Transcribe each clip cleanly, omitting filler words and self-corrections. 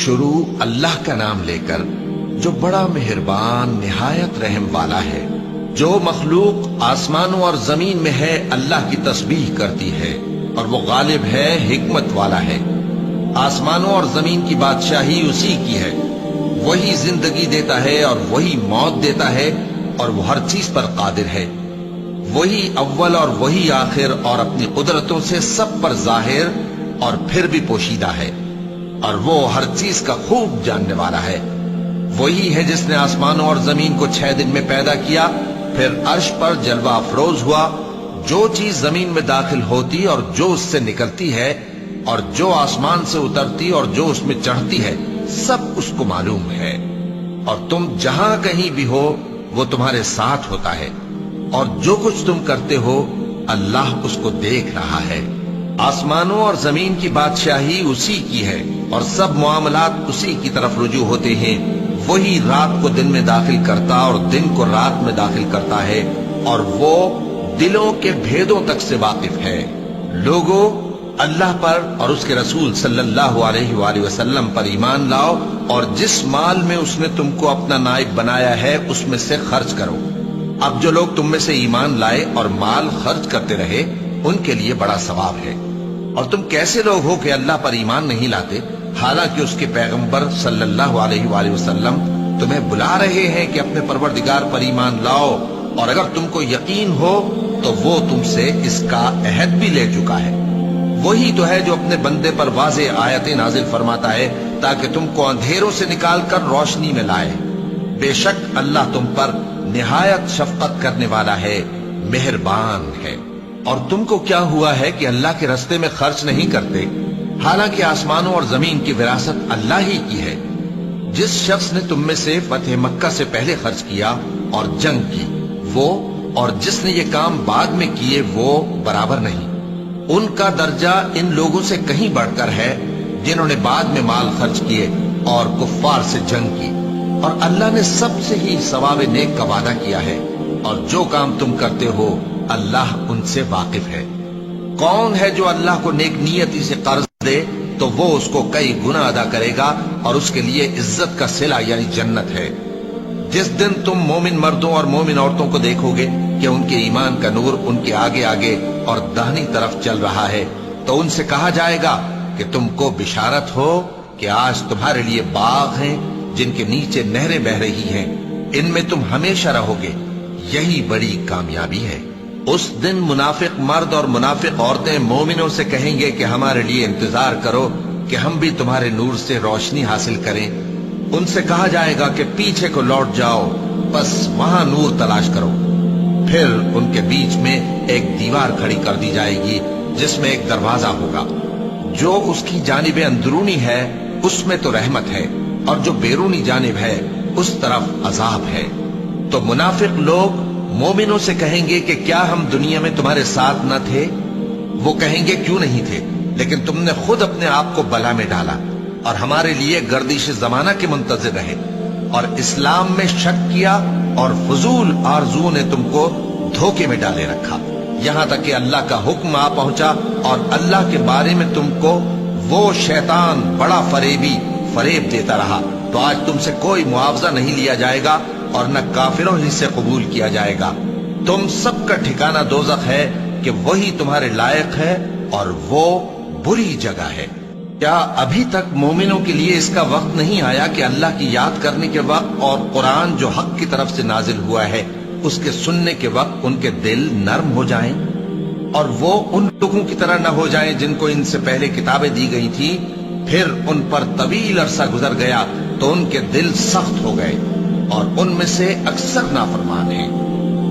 شروع اللہ کا نام لے کر جو بڑا مہربان نہایت رحم والا ہے۔ جو مخلوق آسمانوں اور زمین میں ہے اللہ کی تسبیح کرتی ہے، اور وہ غالب ہے، حکمت والا ہے۔ آسمانوں اور زمین کی بادشاہی اسی کی ہے، وہی زندگی دیتا ہے اور وہی موت دیتا ہے، اور وہ ہر چیز پر قادر ہے۔ وہی اول اور وہی آخر، اور اپنی قدرتوں سے سب پر ظاہر اور پھر بھی پوشیدہ ہے، اور وہ ہر چیز کا خوب جاننے والا ہے۔ وہی ہے جس نے آسمانوں اور زمین کو 6 دن میں پیدا کیا، پھر عرش پر جلوہ افروز ہوا۔ جو چیز زمین میں داخل ہوتی اور جو اس سے نکلتی ہے، اور جو آسمان سے اترتی اور جو اس میں چڑھتی ہے، سب اس کو معلوم ہے۔ اور تم جہاں کہیں بھی ہو وہ تمہارے ساتھ ہوتا ہے، اور جو کچھ تم کرتے ہو اللہ اس کو دیکھ رہا ہے۔ آسمانوں اور زمین کی بادشاہی اسی کی ہے، اور سب معاملات اسی کی طرف رجوع ہوتے ہیں۔ وہی رات کو دن میں داخل کرتا اور دن کو رات میں داخل کرتا ہے، اور وہ دلوں کے بھیدوں تک سے واقف ہے۔ لوگوں، اللہ پر اور اس کے رسول صلی اللہ علیہ وآلہ وسلم پر ایمان لاؤ، اور جس مال میں اس نے تم کو اپنا نائب بنایا ہے اس میں سے خرچ کرو۔ اب جو لوگ تم میں سے ایمان لائے اور مال خرچ کرتے رہے ان کے لیے بڑا ثواب ہے۔ اور تم کیسے لوگ ہو کہ اللہ پر ایمان نہیں لاتے، حالانکہ اس کے پیغمبر صلی اللہ علیہ وآلہ وسلم تمہیں بلا رہے ہیں کہ اپنے پروردگار پر ایمان لاؤ، اور اگر تم کو یقین ہو تو وہ تم سے اس کا عہد بھی لے چکا ہے۔ وہی تو ہے جو اپنے بندے پر واضح آیتیں نازل فرماتا ہے تاکہ تم کو اندھیروں سے نکال کر روشنی میں لائے۔ بے شک اللہ تم پر نہایت شفقت کرنے والا ہے، مہربان ہے۔ اور تم کو کیا ہوا ہے کہ اللہ کے رستے میں خرچ نہیں کرتے، حالانکہ آسمانوں اور زمین کی وراثت اللہ ہی کی ہے۔ جس شخص نے تم میں سے فتح مکہ سے پہلے خرچ کیا اور جنگ کی، وہ اور جس نے یہ کام بعد میں کیے وہ برابر نہیں۔ ان کا درجہ ان لوگوں سے کہیں بڑھ کر ہے جنہوں نے بعد میں مال خرچ کیے اور کفار سے جنگ کی، اور اللہ نے سب سے ہی ثواب نیک کا وعدہ کیا ہے، اور جو کام تم کرتے ہو اللہ ان سے واقف ہے۔ کون ہے جو اللہ کو نیک نیتی سے قرض دے تو وہ اس کو کئی گنا ادا کرے گا، اور اس کے لیے عزت کا صلہ یعنی جنت ہے۔ جس دن تم مومن مردوں اور مومن عورتوں کو دیکھو گے کہ ان کے ایمان کا نور ان کے آگے آگے اور داہنی طرف چل رہا ہے، تو ان سے کہا جائے گا کہ تم کو بشارت ہو کہ آج تمہارے لیے باغ ہیں جن کے نیچے نہریں بہ رہی ہیں، ان میں تم ہمیشہ رہو گے، یہی بڑی کامیابی ہے۔ اس دن منافق مرد اور منافق عورتیں مومنوں سے کہیں گے کہ ہمارے لیے انتظار کرو کہ ہم بھی تمہارے نور سے روشنی حاصل کریں۔ ان سے کہا جائے گا کہ پیچھے کو لوٹ جاؤ، بس وہاں نور تلاش کرو۔ پھر ان کے بیچ میں ایک دیوار کھڑی کر دی جائے گی جس میں ایک دروازہ ہوگا، جو اس کی جانب اندرونی ہے اس میں تو رحمت ہے، اور جو بیرونی جانب ہے اس طرف عذاب ہے۔ تو منافق لوگ مومنوں سے کہیں گے کہ کیا ہم دنیا میں تمہارے ساتھ نہ تھے؟ وہ کہیں گے کیوں نہیں تھے، لیکن تم نے خود اپنے آپ کو بلا میں ڈالا اور ہمارے لیے گردش زمانہ کے منتظر رہے، اور اسلام میں شک کیا، اور فضول آرزو نے تم کو دھوکے میں ڈالے رکھا، یہاں تک کہ اللہ کا حکم آ پہنچا، اور اللہ کے بارے میں تم کو وہ شیطان بڑا فریبی فریب دیتا رہا۔ تو آج تم سے کوئی معاوضہ نہیں لیا جائے گا، اور نہ کافروں ہی سے قبول کیا جائے گا۔ تم سب کا ٹھکانہ دوزخ ہے کہ وہی تمہارے لائق ہے، اور وہ بری جگہ ہے۔ کیا ابھی تک مومنوں کے لیے اس کا وقت نہیں آیا کہ اللہ کی یاد کرنے کے وقت اور قرآن جو حق کی طرف سے نازل ہوا ہے اس کے سننے کے وقت ان کے دل نرم ہو جائیں، اور وہ ان لوگوں کی طرح نہ ہو جائیں جن کو ان سے پہلے کتابیں دی گئی تھی، پھر ان پر طویل عرصہ گزر گیا تو ان کے دل سخت ہو گئے، اور ان میں سے اکثر نافرمان ہیں۔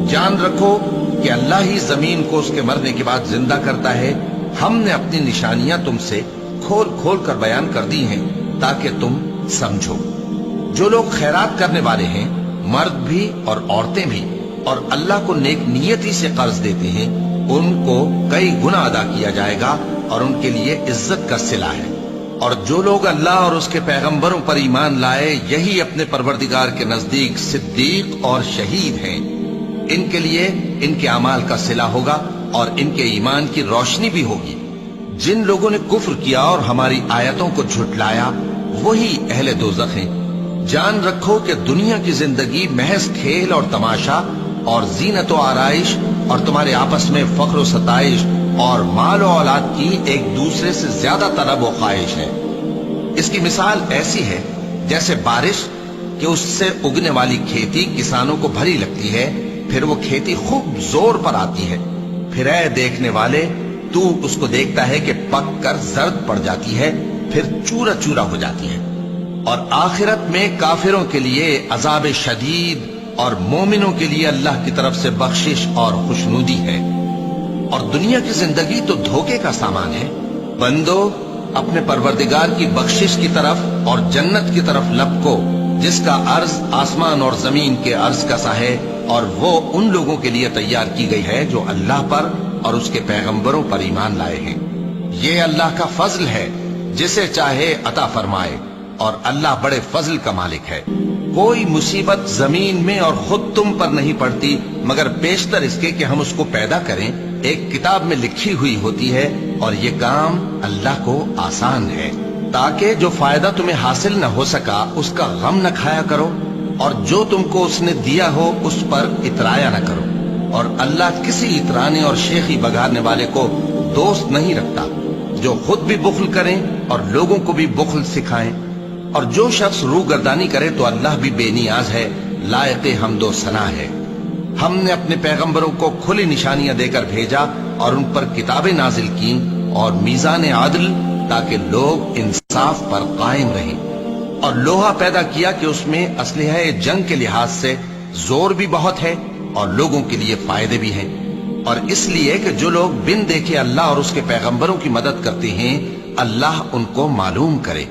جان رکھو کہ اللہ ہی زمین کو اس کے مرنے کے بعد زندہ کرتا ہے۔ ہم نے اپنی نشانیاں تم سے کھول کھول کر بیان کر دی ہیں تاکہ تم سمجھو۔ جو لوگ خیرات کرنے والے ہیں، مرد بھی اور عورتیں بھی، اور اللہ کو نیک نیتی سے قرض دیتے ہیں، ان کو کئی گنا ادا کیا جائے گا، اور ان کے لیے عزت کا صلہ ہے۔ اور جو لوگ اللہ اور اس کے پیغمبروں پر ایمان لائے، یہی اپنے پروردگار کے نزدیک صدیق اور شہید ہیں۔ ان کے لیے ان کے اعمال کا صلہ ہوگا، اور ان کے ایمان کی روشنی بھی ہوگی۔ جن لوگوں نے کفر کیا اور ہماری آیتوں کو جھٹلایا، وہی اہل دوزخ ہیں۔ جان رکھو کہ دنیا کی زندگی محض کھیل اور تماشا اور زینت و آرائش اور تمہارے آپس میں فخر و ستائش اور مال و اولاد کی ایک دوسرے سے زیادہ طلب و خواہش ہے۔ اس کی مثال ایسی ہے جیسے بارش کہ اس سے اگنے والی کھیتی کسانوں کو بھری لگتی ہے، پھر وہ کھیتی خوب زور پر آتی ہے، پھر اے دیکھنے والے تو اس کو دیکھتا ہے کہ پک کر زرد پڑ جاتی ہے، پھر چورا چورا ہو جاتی ہے۔ اور آخرت میں کافروں کے لیے عذاب شدید اور مومنوں کے لیے اللہ کی طرف سے بخشش اور خوشنودی ہے۔ اور دنیا کی زندگی تو دھوکے کا سامان ہے۔ بندو اپنے پروردگار کی بخشش کی طرف اور جنت کی طرف لپکو جس کا عرض آسمان اور زمین کے عرض کا سا ہے، اور وہ ان لوگوں کے لیے تیار کی گئی ہے جو اللہ پر اور اس کے پیغمبروں پر ایمان لائے ہیں۔ یہ اللہ کا فضل ہے، جسے چاہے عطا فرمائے، اور اللہ بڑے فضل کا مالک ہے۔ کوئی مصیبت زمین میں اور خود تم پر نہیں پڑتی مگر پیشتر اس کے کہ ہم اس کو پیدا کریں ایک کتاب میں لکھی ہوئی ہوتی ہے، اور یہ کام اللہ کو آسان ہے، تاکہ جو فائدہ تمہیں حاصل نہ ہو سکا اس کا غم نہ کھایا کرو، اور جو تم کو اس نے دیا ہو اس پر اترایا نہ کرو۔ اور اللہ کسی اترانے اور شیخی بگاڑنے والے کو دوست نہیں رکھتا، جو خود بھی بخل کریں اور لوگوں کو بھی بخل سکھائیں۔ اور جو شخص روح گردانی کرے تو اللہ بھی بے نیاز ہے، لائق حمد و ثنا ہے۔ ہم نے اپنے پیغمبروں کو کھلی نشانیاں دے کر بھیجا اور ان پر کتابیں نازل کی اور میزان عدل، تاکہ لوگ انصاف پر قائم رہیں۔ اور لوہا پیدا کیا کہ اس میں اسلحہ جنگ کے لحاظ سے زور بھی بہت ہے اور لوگوں کے لیے فائدے بھی ہیں، اور اس لیے کہ جو لوگ بن دیکھے اللہ اور اس کے پیغمبروں کی مدد کرتے ہیں اللہ ان کو معلوم کرے۔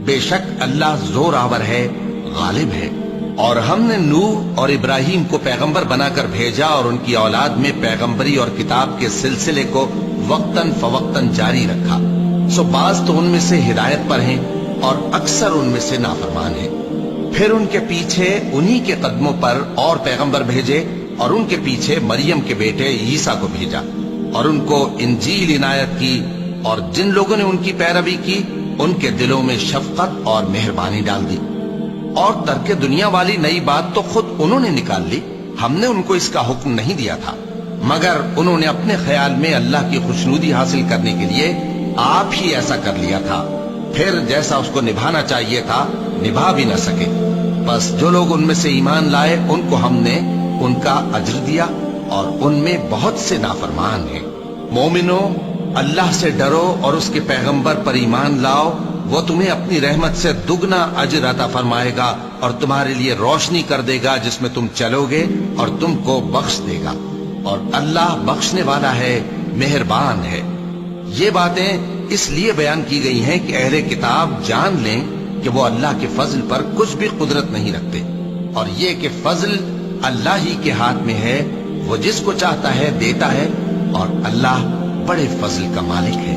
بے شک اللہ زور آور ہے، غالب ہے۔ اور ہم نے نوح اور ابراہیم کو پیغمبر بنا کر بھیجا اور ان کی اولاد میں پیغمبری اور کتاب کے سلسلے کو وقتاً فوقتاً جاری رکھا، سو بعض تو ان میں سے ہدایت پر ہیں اور اکثر ان میں سے نافرمان ہیں۔ پھر ان کے پیچھے انہی کے قدموں پر اور پیغمبر بھیجے، اور ان کے پیچھے مریم کے بیٹے عیسیٰ کو بھیجا، اور ان کو انجیل عنایت کی، اور جن لوگوں نے ان کی پیروی کی ان کے دلوں میں شفقت اور مہربانی ڈال دی۔ اور ترک دنیا والی نئی بات تو خود انہوں نے نکال لی، ہم نے ان کو اس کا حکم نہیں دیا تھا، مگر انہوں نے اپنے خیال میں اللہ کی خوشنودی حاصل کرنے کے لیے آپ ہی ایسا کر لیا تھا، پھر جیسا اس کو نبھانا چاہیے تھا نبھا بھی نہ سکے۔ بس جو لوگ ان میں سے ایمان لائے ان کو ہم نے ان کا اجر دیا، اور ان میں بہت سے نافرمان ہیں۔ مومنو اللہ سے ڈرو اور اس کے پیغمبر پر ایمان لاؤ، وہ تمہیں اپنی رحمت سے دگنا اجر عطا فرمائے گا اور تمہارے لیے روشنی کر دے گا جس میں تم چلو گے، اور تم کو بخش دے گا، اور اللہ بخشنے والا ہے، مہربان ہے۔ یہ باتیں اس لیے بیان کی گئی ہیں کہ اہل کتاب جان لیں کہ وہ اللہ کے فضل پر کچھ بھی قدرت نہیں رکھتے، اور یہ کہ فضل اللہ ہی کے ہاتھ میں ہے، وہ جس کو چاہتا ہے دیتا ہے، اور اللہ بڑے فضل کا مالک ہے۔